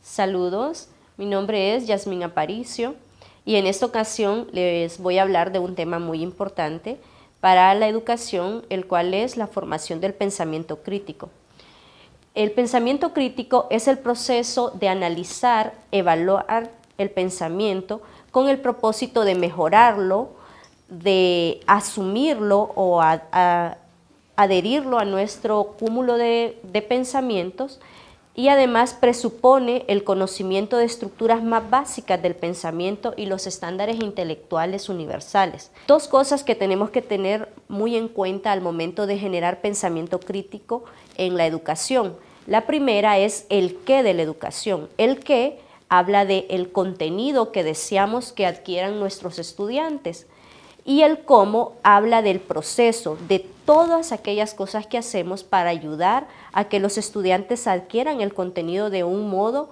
Saludos, mi nombre es Yasmín Aparicio y en esta ocasión les voy a hablar de un tema muy importante para la educación, el cual es la formación del pensamiento crítico. El pensamiento crítico es el proceso de analizar, evaluar el pensamiento con el propósito de mejorarlo, de asumirlo o adherirlo a nuestro cúmulo de pensamientos, y además presupone el conocimiento de estructuras más básicas del pensamiento y los estándares intelectuales universales. Dos cosas que tenemos que tener muy en cuenta al momento de generar pensamiento crítico en la educación. La primera es el qué de la educación. El qué habla del contenido que deseamos que adquieran nuestros estudiantes. Y el cómo habla del proceso, de todas aquellas cosas que hacemos para ayudar a que los estudiantes adquieran el contenido de un modo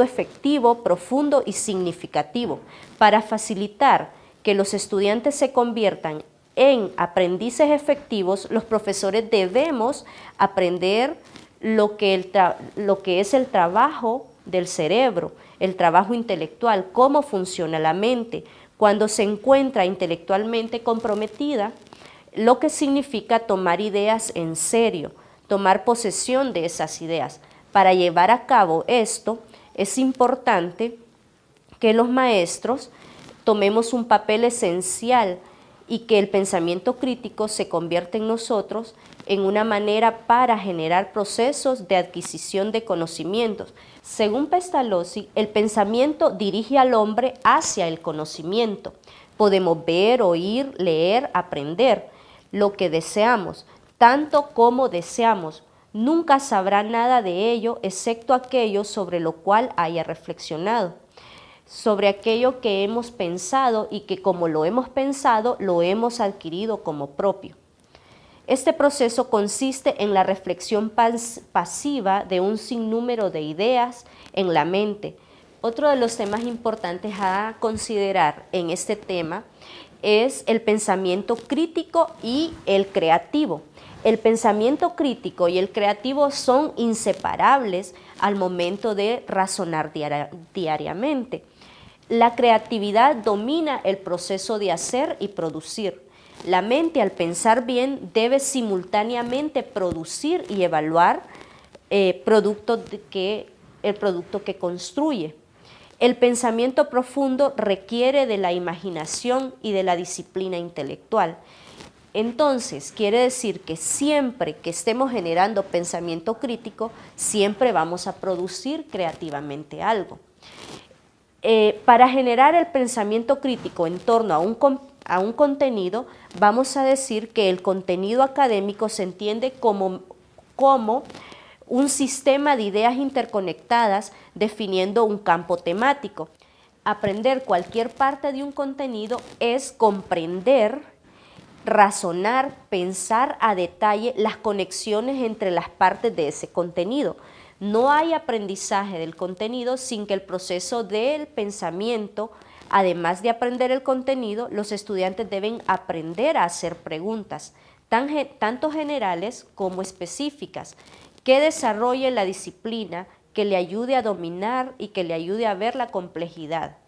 efectivo, profundo y significativo, para facilitar que los estudiantes se conviertan en aprendices efectivos. Los profesores debemos aprender lo que es el trabajo del cerebro, el trabajo intelectual, cómo funciona la mente cuando se encuentra intelectualmente comprometida, lo que significa tomar ideas en serio, tomar posesión de esas ideas. Para llevar a cabo esto, es importante que los maestros tomemos un papel esencial y que el pensamiento crítico se convierta en nosotros en una manera para generar procesos de adquisición de conocimientos. Según Pestalozzi, el pensamiento dirige al hombre hacia el conocimiento. Podemos ver, oír, leer, aprender lo que deseamos, tanto como deseamos. Nunca sabrá nada de ello, excepto aquello sobre lo cual haya reflexionado, sobre aquello que hemos pensado y que como lo hemos pensado, lo hemos adquirido como propio. Este proceso consiste en la reflexión pasiva de un sinnúmero de ideas en la mente. Otro de los temas importantes a considerar en este tema es el pensamiento crítico y el creativo. El pensamiento crítico y el creativo son inseparables al momento de razonar diariamente. La creatividad domina el proceso de hacer y producir. La mente, al pensar bien, debe simultáneamente producir y evaluar el producto que construye. El pensamiento profundo requiere de la imaginación y de la disciplina intelectual. Entonces, quiere decir que siempre que estemos generando pensamiento crítico, siempre vamos a producir creativamente algo. Para generar el pensamiento crítico en torno a un contenido, vamos a decir que el contenido académico se entiende como un sistema de ideas interconectadas definiendo un campo temático. Aprender cualquier parte de un contenido es comprender, razonar, pensar a detalle las conexiones entre las partes de ese contenido. No hay aprendizaje del contenido sin que el proceso del pensamiento, además de aprender el contenido, los estudiantes deben aprender a hacer preguntas, tanto generales como específicas, que desarrollen la disciplina, que le ayude a dominar y que le ayude a ver la complejidad.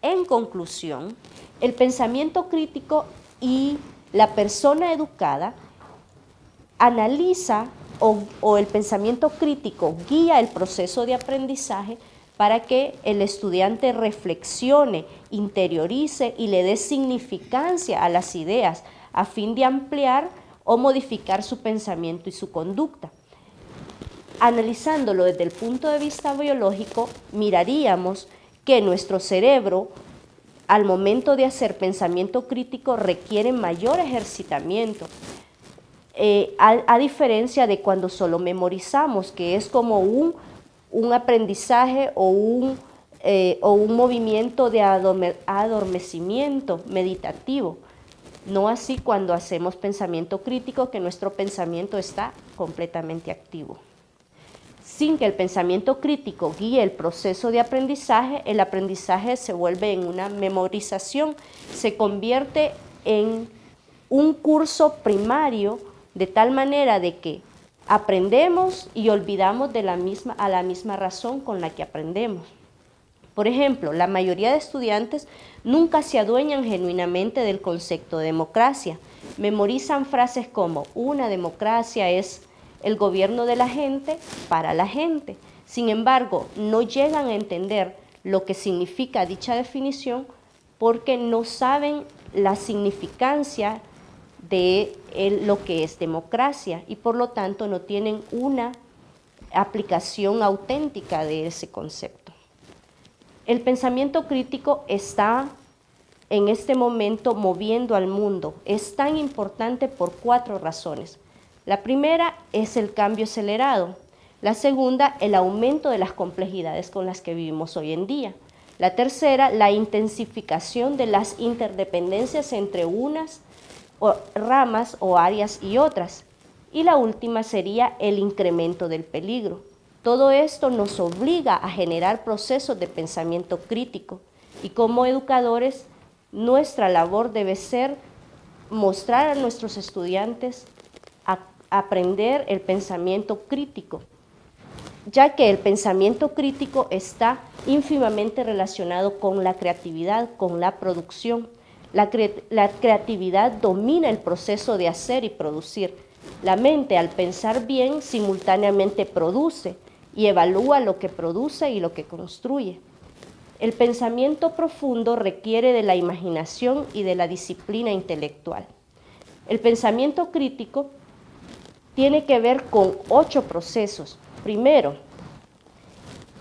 En conclusión, el pensamiento crítico y la persona educada analiza o el pensamiento crítico guía el proceso de aprendizaje para que el estudiante reflexione, interiorice y le dé significancia a las ideas a fin de ampliar o modificar su pensamiento y su conducta. Analizándolo desde el punto de vista biológico, miraríamos que nuestro cerebro, al momento de hacer pensamiento crítico, requiere mayor ejercitamiento, a diferencia de cuando solo memorizamos, que es como un aprendizaje o un movimiento de adormecimiento meditativo. No así cuando hacemos pensamiento crítico, que nuestro pensamiento está completamente activo. Sin que el pensamiento crítico guíe el proceso de aprendizaje, el aprendizaje se vuelve en una memorización, se convierte en un curso primario, de tal manera de que aprendemos y olvidamos a la misma razón con la que aprendemos. Por ejemplo, la mayoría de estudiantes nunca se adueñan genuinamente del concepto de democracia. Memorizan frases como una democracia es el gobierno de la gente para la gente. Sin embargo, no llegan a entender lo que significa dicha definición porque no saben la significancia de lo que es democracia y por lo tanto no tienen una aplicación auténtica de ese concepto. El pensamiento crítico está en este momento moviendo al mundo. Es tan importante por 4 razones. La primera es el cambio acelerado. La segunda, el aumento de las complejidades con las que vivimos hoy en día. La tercera, la intensificación de las interdependencias entre unas ramas o áreas y otras. Y la última sería el incremento del peligro. Todo esto nos obliga a generar procesos de pensamiento crítico y como educadores nuestra labor debe ser mostrar a nuestros estudiantes a aprender el pensamiento crítico, ya que el pensamiento crítico está ínfimamente relacionado con la creatividad, con la producción. La creatividad domina el proceso de hacer y producir. La mente, al pensar bien, simultáneamente produce y evalúa lo que produce y lo que construye. El pensamiento profundo requiere de la imaginación y de la disciplina intelectual. El pensamiento crítico tiene que ver con 8 procesos. Primero,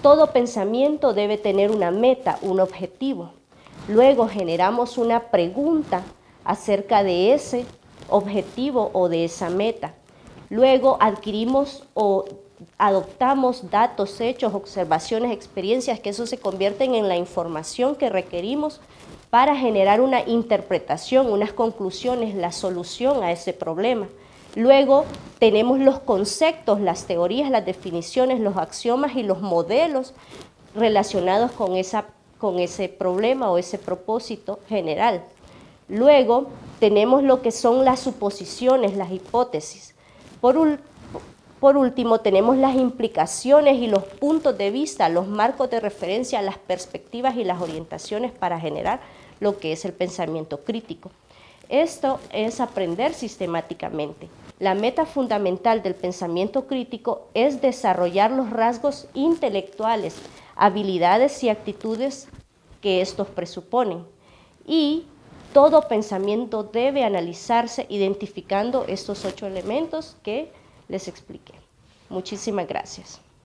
todo pensamiento debe tener una meta, un objetivo. Luego generamos una pregunta acerca de ese objetivo o de esa meta. Luego adquirimos o adoptamos datos, hechos, observaciones, experiencias, que eso se convierten en la información que requerimos para generar una interpretación, unas conclusiones, la solución a ese problema. Luego tenemos los conceptos, las teorías, las definiciones, los axiomas y los modelos relacionados con ese problema o ese propósito general. Luego tenemos lo que son las suposiciones, las hipótesis. Por último, tenemos las implicaciones y los puntos de vista, los marcos de referencia, las perspectivas y las orientaciones para generar lo que es el pensamiento crítico. Esto es aprender sistemáticamente. La meta fundamental del pensamiento crítico es desarrollar los rasgos intelectuales, habilidades y actitudes que estos presuponen. Y todo pensamiento debe analizarse identificando estos 8 elementos que les expliqué. Muchísimas gracias.